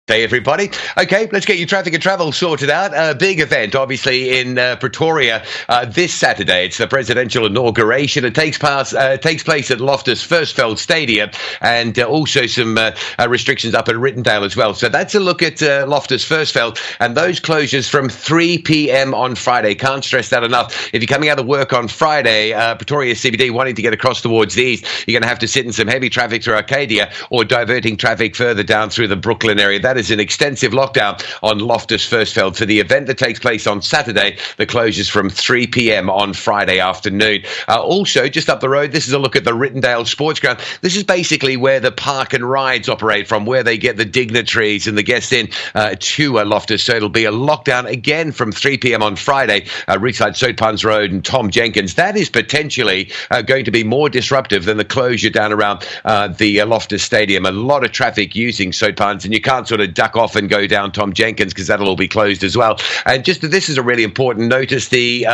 Hey everybody. Okay, let's get your traffic and travel sorted out. A big event, obviously, in Pretoria this Saturday. It's the Presidential Inauguration. It takes place at Loftus Versfeld Stadium, and also some restrictions up at Rietondale as well. So that's a look at Loftus Versfeld, and those closures from 3 p.m. on Friday. Can't stress that enough. If you're coming out of work on Friday, Pretoria CBD, wanting to get across towards the east, you're going to have to sit in some heavy traffic through Arcadia or diverting traffic further down through the Brooklyn area. That is an extensive lockdown on Loftus Versfeld. For the event that takes place on Saturday, the closures from 3 p.m. on Friday afternoon. Also, just up the road, this is a look at the Rietondale Sports Ground. This is basically where the park and rides operate from, where they get the dignitaries and the guests in to Loftus. So it'll be a lockdown again from 3 p.m. on Friday, Rietside, Soutpansberg Road and Tom Jenkins. That is potentially going to be more disruptive than the closure down around the Loftus Stadium. A lot of traffic using Soutpansberg, and you can't sort of duck off and go down Tom Jenkins because that'll all be closed as well. And just this is a really important notice, the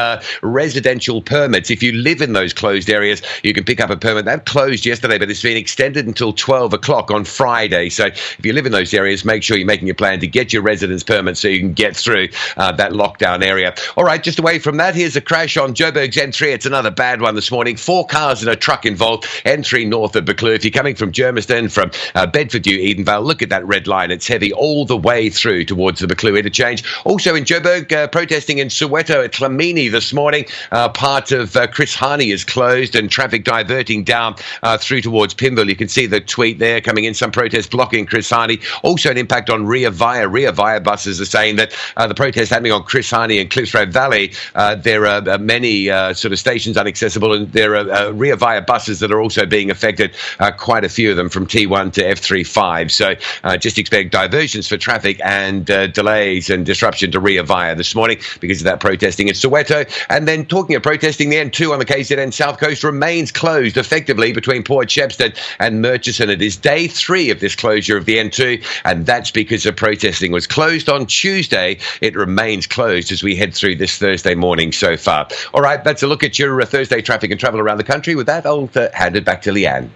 residential permits. If you live in those closed areas, you can pick up a permit. That closed yesterday, but it's been extended until 12 o'clock on Friday. So if you live in those areas, make sure you're making a plan to get your residence permit so you can get through that lockdown area. All right, just away from that, here's a crash on Joburg's N3. It's another bad one this morning. 4 cars and a truck involved. N3 north of Buccleuch. If you're coming from Germiston, from Bedfordview, Edenvale, look at that red line. It's heavy all the way through towards the Buccleuch interchange. Also in Joburg, protesting in Soweto at Tlamini this morning. Part of Chris Hani is closed and traffic diverting down through towards Pimville. You can see the tweet there coming in, some protests blocking Chris Hani. Also an impact on Ria Vaya. Ria Vaya buses are saying that the protest happening on Chris Hani and Klipsrad Valley, there are many sort of stations inaccessible, and there are Ria Vaya buses that are also being affected, quite a few of them from T1 to F35. So just expect diversions for traffic and delays and disruption to Ria Vaya this morning because of that protesting in Soweto. And then talking of protesting, the N2 on the KZN South Coast remains closed effectively between Port Shepstone and Murchison. It is day 3 of this closure of the N2, and that's because the protesting was closed on Tuesday. It remains closed as we head through this Thursday morning so far. All right, that's a look at your Thursday traffic and travel around the country. With that, I'll hand it back to Leanne.